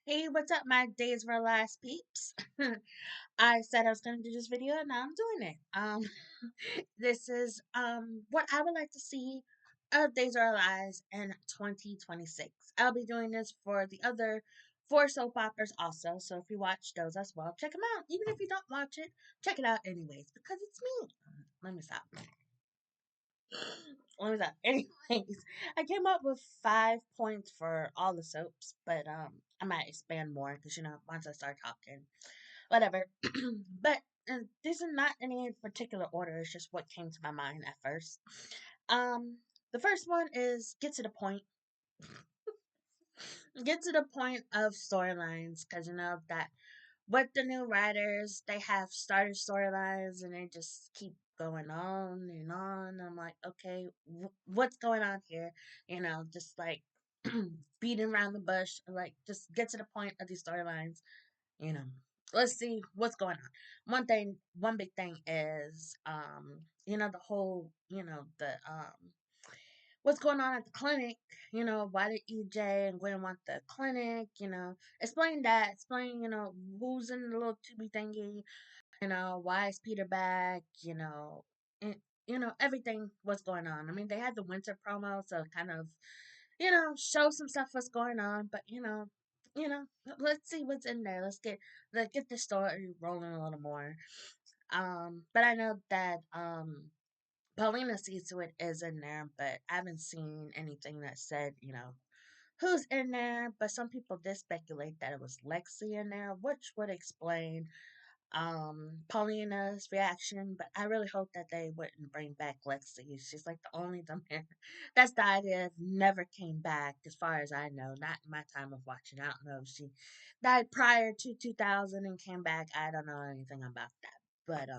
Hey, what's up, my Days of Our Lives peeps? I said I was going to do this video, and now I'm doing it. This is what I would like to see of Days of Our Lives in 2026. I'll be doing this for the other four soap operas also, so if you watch those as well, check them out. Even if you don't watch it, check it out anyways, because it's me. Let me stop. What was that? Anyways, I came up with 5 points for all the soaps, but I might expand more because once I start talking, whatever. But these are not in any particular order. It's just what came to my mind at first. Um, the first one is get to the point. Get to the point of storylines because that with the new writers, they have started storylines and they just keep going on and on. I'm like, okay, what's going on here? Just like beating around the bush. Like, just get to the point of these storylines. You know, let's see what's going on. One big thing is, the whole, what's going on at the clinic. Why did EJ and Gwen want the clinic? Explain that. Explain, who's in the little tubby thingy. Why is Peter back? And, everything what's going on. I mean, they had the winter promo, so kind of, show some stuff what's going on. But you know, let's see what's in there. Let's get the story rolling a little more. But I know that Paulina sees to it is in there, but I haven't seen anything that said, who's in there. But some people did speculate that it was Lexi in there, which would explain Paulina's reaction. But I really hope that they wouldn't bring back Lexi. She's like the only dumb that's the idea. Never came back, as far as I know. Not in my time of watching. I don't know if she died prior to 2000 and came back. I don't know anything about that. But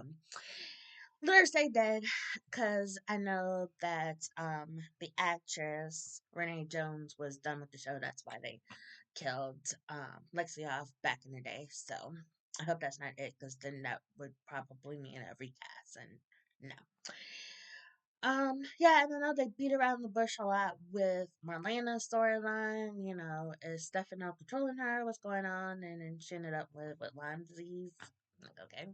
let her stay dead, because I know that the actress Renee Jones was done with the show. That's why they killed Lexi off back in the day. So I hope that's not it, because then that would probably mean a recast, and no. Yeah, and I know they beat around the bush a lot with Marlena's storyline. Is Stefano controlling her? What's going on? And then she ended up with Lyme disease. Like, okay.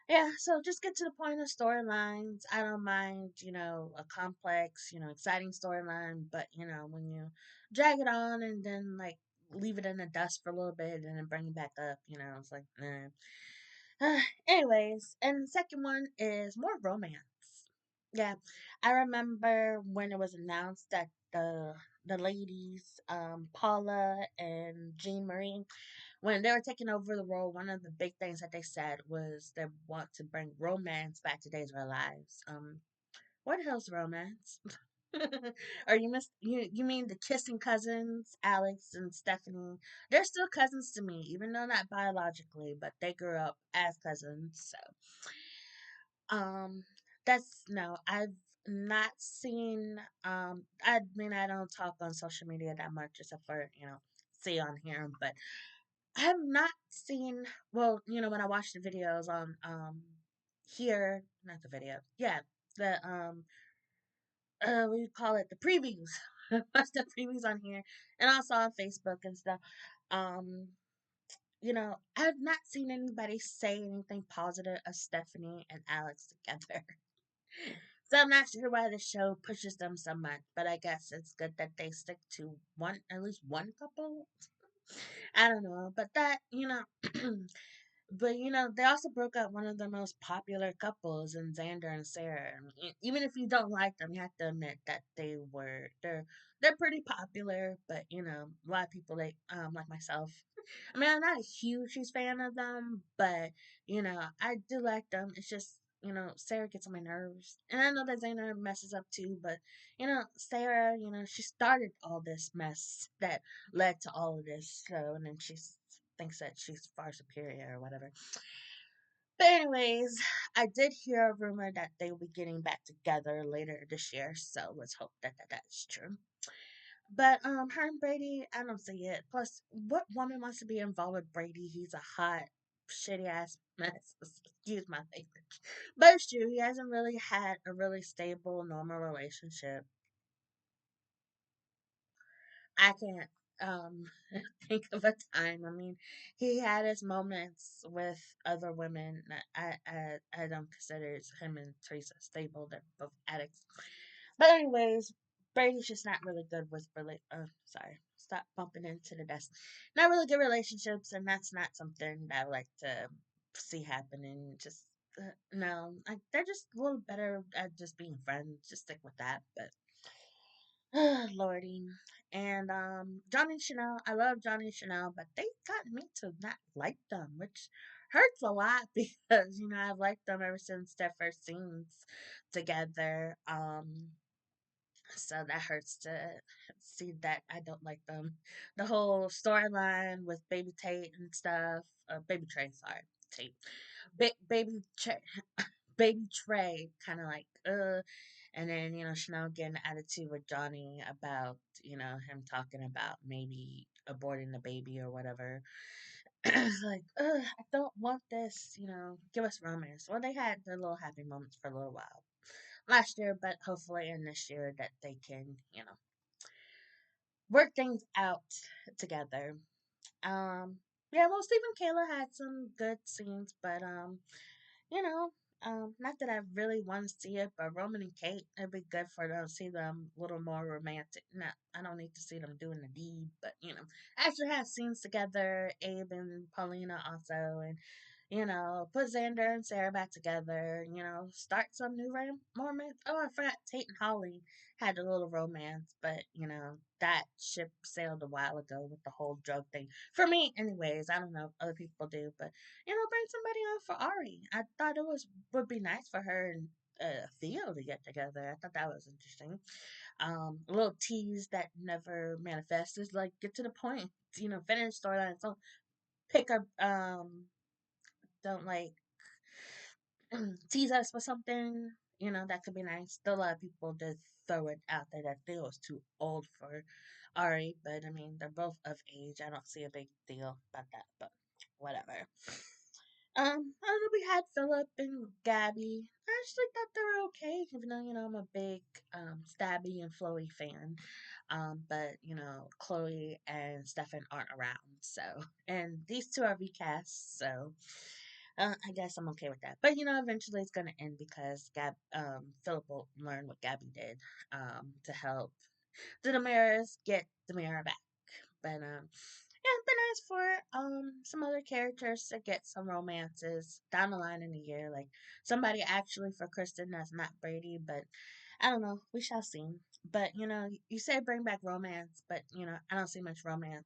Yeah, so just get to the point of storylines. I don't mind, a complex, exciting storyline, but when you drag it on and then like leave it in the dust for a little bit and then bring it back up, it's like, nah. Anyways, and the second one is more romance. Yeah, I remember when it was announced that the ladies, Paula and Jean Marie, when they were taking over the role, one of the big things that they said was they want to bring romance back to Days of Our Lives. What the hell's romance? Or you mean the kissing cousins, Alex and Stephanie? They're still cousins to me, even though not biologically, but they grew up as cousins. So, that's no. I've not seen. I mean, I don't talk on social media that much, except for see on here, but I have not seen. Well, when I watch the videos on here, not the video, yeah, the what do you call it, the previews. Watch the previews on here, and also on Facebook and stuff. Um, I've not seen anybody say anything positive of Stephanie and Alex together. So I'm not sure why the show pushes them so much, but I guess it's good that they stick to at least one couple. I don't know, but but they also broke up one of the most popular couples in Xander and Sarah. I mean, even if you don't like them, you have to admit that they're pretty popular. But a lot of people like myself. I mean, I'm not a huge fan of them, but I do like them. It's just Sarah gets on my nerves, and I know that Xander messes up too. But Sarah, she started all this mess that led to all of this. So, and then she thinks that she's far superior or whatever. But anyways, I did hear a rumor that they will be getting back together later this year. So let's hope that's true. But her and Brady, I don't see it. Plus, what woman wants to be involved with Brady? He's a hot, shitty ass mess. Excuse my language. But it's true. He hasn't really had a really stable, normal relationship. I can't. um think of a time. I mean, he had his moments with other women. I don't consider him and Teresa stable. They're both addicts. But anyways, Brady's just not really good with sorry, stop bumping into the desk. Not really good relationships, and that's not something that I like to see happening. Just no, they're just a little better at just being friends. Just stick with that. But Lordy. And Johnny and Chanel, I love Johnny and Chanel, but they got me to not like them, which hurts a lot because, I've liked them ever since their first scenes together. So that hurts to see that I don't like them. The whole storyline with Baby Tate and stuff, Baby Trey, sorry, Tate. Baby Trey, Baby Trey, kind of like, and then, Chanel getting an attitude with Johnny about, him talking about maybe aborting the baby or whatever. It's like, I don't want this, give us romance. Well, they had their little happy moments for a little while last year, but hopefully in this year that they can, work things out together. Um, yeah, well, Steve and Kayla had some good scenes, but you know, not that I really want to see it, but Roman and Kate, it'd be good for them to see them a little more romantic. Not, I don't need to see them doing the deed, but actually have scenes together. Abe and Paulina also, and put Xander and Sarah back together. Start some new romance. Oh, I forgot Tate and Holly had a little romance, but that ship sailed a while ago with the whole drug thing. For me, anyways. I don't know if other people do, but bring somebody on for Ari. I thought it would be nice for her and Theo to get together. I thought that was interesting. A little tease that never manifested. Like, get to the point. Finish storyline. So pick up. Don't like tease us with something. That could be nice. Still, a lot of people just throw it out there that Theo is too old for Ari, but I mean, they're both of age. I don't see a big deal about that, but whatever. I don't know, we had Philip and Gabby. I actually thought they were okay, even though, I'm a big Stabby and Chloe fan. But, Chloe and Stefan aren't around, so. And these two are recast, so I guess I'm okay with that. But, eventually it's going to end because Philip will learn what Gabby did to help the Damaras get Damara back. But yeah, it'd be nice for some other characters to get some romances down the line in the year, like somebody actually for Kristen that's not Brady. But I don't know, we shall see. But you say bring back romance, but I don't see much romance.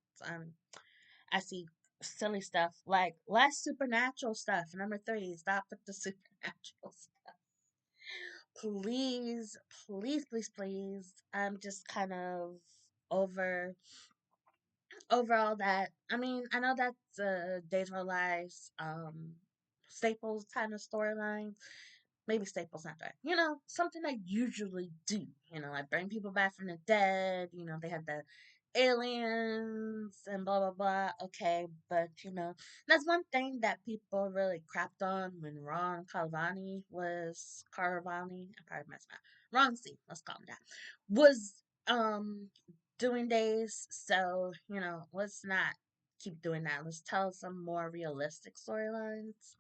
I see silly stuff like less supernatural stuff. Number three, stop with the supernatural stuff. Please, please, please, please. I'm just kind of over overall that. I mean, I know that's Days of Our Lives Staples kind of storyline. Maybe Staples not right. Something I usually do. I bring people back from the dead. They have the aliens and blah blah blah. Okay, but that's one thing that people really crapped on when Ron Carvani. I probably messed up. Ron C. Let's call him that. Was um doing days. So let's not keep doing that. Let's tell some more realistic storylines.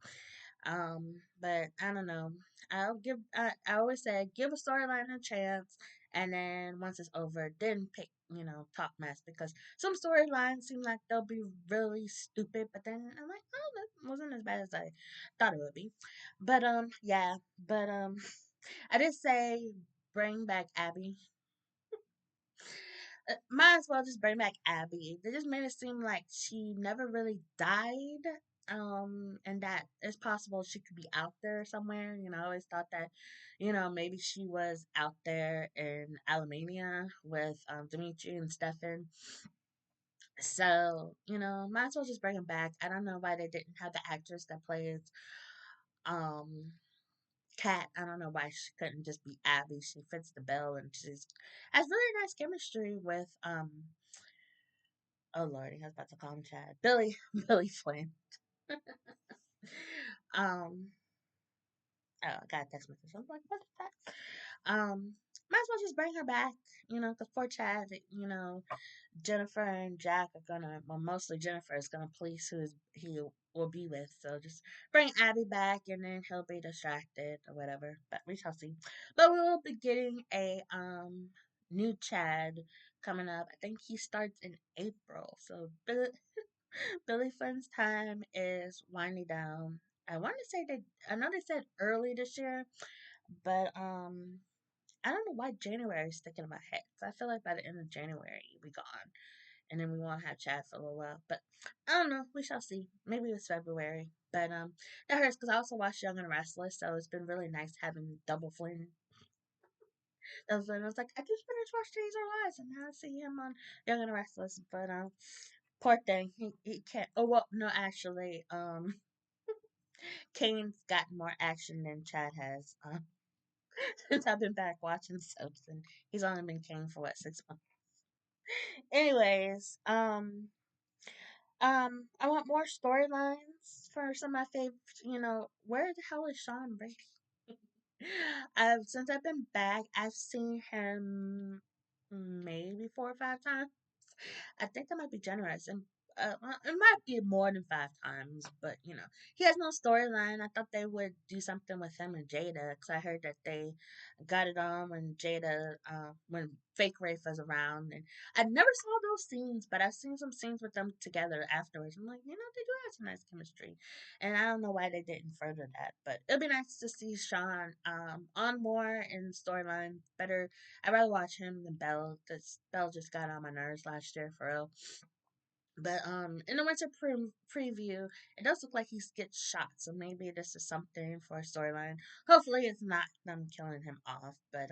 But I don't know. I always say give a storyline a chance, and then once it's over, then pick talk mess because some storylines seem like they'll be really stupid, but then I'm like, oh, that wasn't as bad as I thought it would be. But yeah, but I did say bring back Abby. Might as well just bring back Abby. They just made it seem like she never really died. And that it's possible she could be out there somewhere. I always thought that, maybe she was out there in Alamania with Dimitri and Stefan. So, might as well just bring him back. I don't know why they didn't have the actress that plays um Cat. I don't know why she couldn't just be Abby. She fits the bill and she's has really nice chemistry with oh lordy, I was about to call him Chad. Billy Flynn. um oh, I got a text message. I was like, what is that? might as well just bring her back, because poor Chad, Jennifer and Jack are gonna, well, mostly Jennifer is gonna police who he will be with. So just bring Abby back, and then he'll be distracted or whatever. But we shall see. But we will be getting a new Chad coming up. I think he starts in April. So Billy Flynn's time is winding down. I want to say that I know they said early this year, but I don't know why January is sticking in my head. So I feel like by the end of January we gone, and then we won't have chat for a little while. But I don't know. We shall see. Maybe it's February. But that hurts because I also watched Young and Restless, so it's been really nice having double Flynn. Double Flynn. I was like, I just finished watching Days Our Lives, and now I see him on Young and Restless. But poor thing, he can't. Oh well, no, actually, Kane's gotten more action than Chad has. Since I've been back watching soaps, and he's only been Kane for what 6 months. Anyways, I want more storylines for some of my favorites. Where the hell is Sean Brady? Since I've been back, I've seen him maybe 4 or 5 times. I think that might be generous, and it might be more than 5 times. But he has no storyline. I thought they would do something with him and Jada, because I heard that they got it on when when fake Rafe was around, and I never saw those scenes, but I've seen some scenes with them together afterwards. I'm like, they do have some nice chemistry, and I don't know why they didn't further that, but it'll be nice to see Sean on more in storyline better. I'd rather watch him than Belle, because Belle just got on my nerves last year for real. But in the winter preview, it does look like he gets shot, so maybe this is something for a storyline. Hopefully, it's not them killing him off, but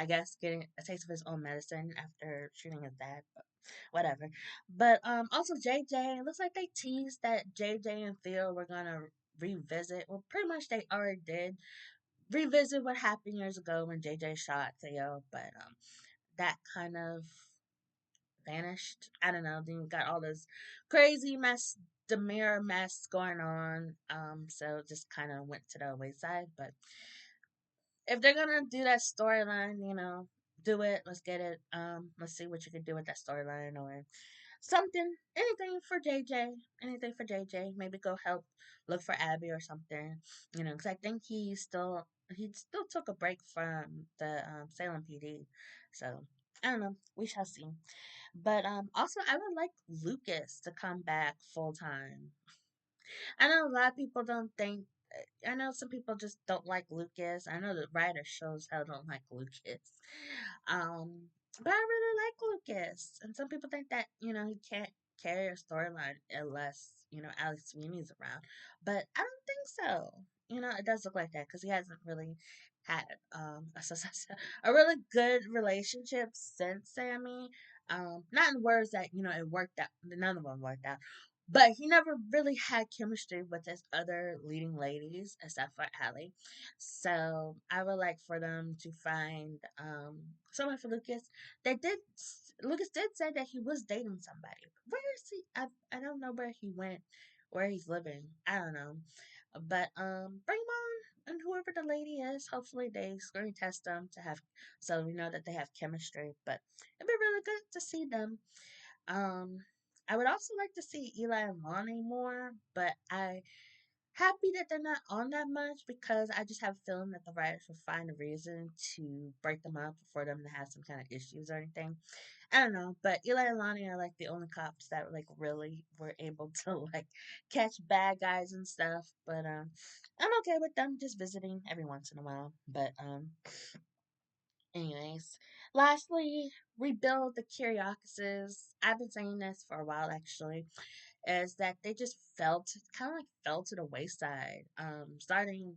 I guess getting a taste of his own medicine after shooting his dad, but whatever. But also JJ, it looks like they teased that JJ and Theo were gonna revisit. Well, pretty much they already did revisit what happened years ago when JJ shot Theo, but that kind of vanished. I don't know. Then you got all this crazy mess, the mirror mess going on. So it just kind of went to the wayside. But if they're gonna do that storyline, do it. Let's get it. Let's see what you can do with that storyline or something. Anything for JJ. Anything for JJ. Maybe go help look for Abby or something. Because I think he still took a break from the Salem PD. So I don't know. We shall see. But also I would like Lucas to come back full time. I know a lot of people don't think. I know some people just don't like Lucas. I know the writer shows hell don't like Lucas. Um, but I really like Lucas, and some people think that he can't carry a storyline unless Alex Sweeney's around. But I don't think so. It does look like that because he hasn't really had a really good relationship since Sammy. Not in words that it worked out. None of them worked out, but he never really had chemistry with his other leading ladies except for Allie. So I would like for them to find someone for Lucas. Lucas did say that he was dating somebody. Where is he? I don't know where he went, where he's living. I don't know. But bring him on, and whoever the lady is, hopefully they screen test them to have so we know that they have chemistry. But it'd be really good to see them. um, I would also like to see Eli and Lonnie more, but I happy that they're not on that much because I just have a feeling that the writers will find a reason to break them up for them to have some kind of issues or anything. I don't know, but Eli and Lonnie are like the only cops that like really were able to like catch bad guys and stuff. But I'm okay with them just visiting every once in a while. But anyways, lastly, rebuild the Curiouses. I've been saying this for a while actually, is that they just fell to the wayside. Starting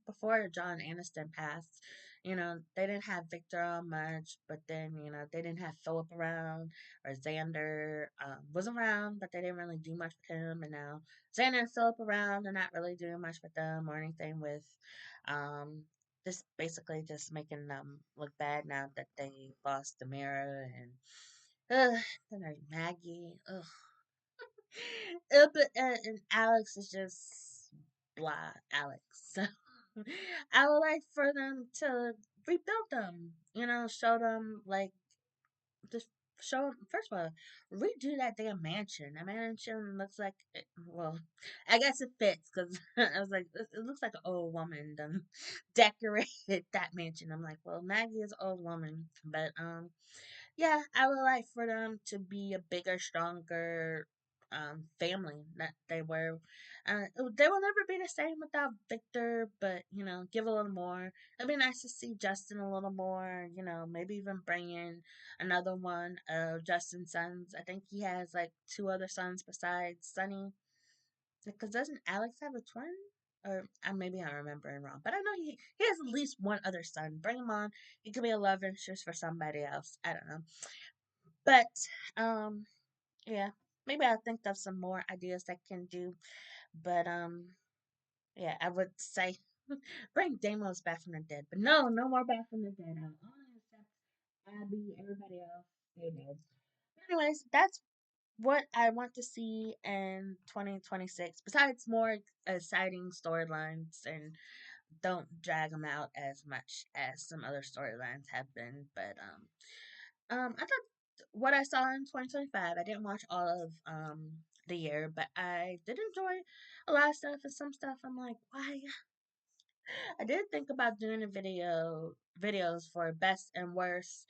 before John Aniston passed, they didn't have Victor on much, but then they didn't have Philip around or Xander was around, but they didn't really do much with him. And now Xander and Philip around, they're not really doing much with them or anything with um. Just basically just making them look bad now that they lost the mirror then there's Maggie. Ugh. And Alex is just blah Alex. So I would like for them to rebuild them. Show them like just show first of all, redo that damn mansion. That mansion looks like well, I guess it fits because I was like, it looks like an old woman done decorated that mansion. I'm like, well, Maggie is an old woman, but yeah, I would like for them to be a bigger, stronger family that they were. They will never be the same without Victor, but give a little more. It'd be nice to see Justin a little more. Maybe even bring in another one of Justin's sons. I think he has like two other sons besides Sonny. Because doesn't Alex have a twin? Or maybe I'm remembering wrong, but I know he has at least one other son. Bring him on. He could be a love interest for somebody else. I don't know. But um yeah, maybe I'll think of some more ideas I can do. But yeah, I would say bring Deimos back from the dead. But no, no more back from the dead. I only accept Abby, everybody else, they dead. Anyways, that's what I want to see in 2026. Besides more exciting storylines, and don't drag them out as much as some other storylines have been. But I thought what I saw in 2025, I didn't watch all of the year, but I did enjoy a lot of stuff, and some stuff I'm like, why? I did think about doing a videos for best and worst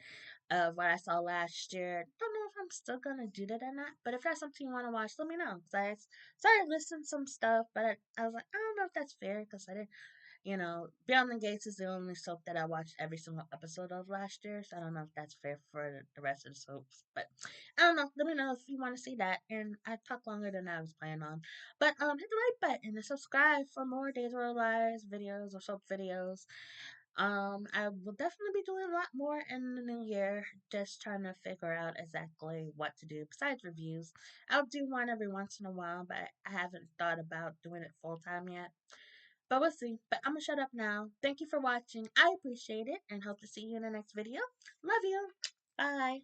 of what I saw last year. Don't know if I'm still gonna do that or not, but if that's something you want to watch, let me know. Cause I started listening to some stuff, but I was like, I don't know if that's fair because I didn't. Beyond the Gates is the only soap that I watched every single episode of last year, so I don't know if that's fair for the rest of the soaps. But I don't know. Let me know if you want to see that. And I talked longer than I was planning on. But hit the like button and subscribe for more Days of Our Lives videos or soap videos. I will definitely be doing a lot more in the new year, just trying to figure out exactly what to do besides reviews. I'll do one every once in a while, but I haven't thought about doing it full time yet. But we'll see. But I'm gonna shut up now. Thank you for watching. I appreciate it and hope to see you in the next video. Love you. Bye.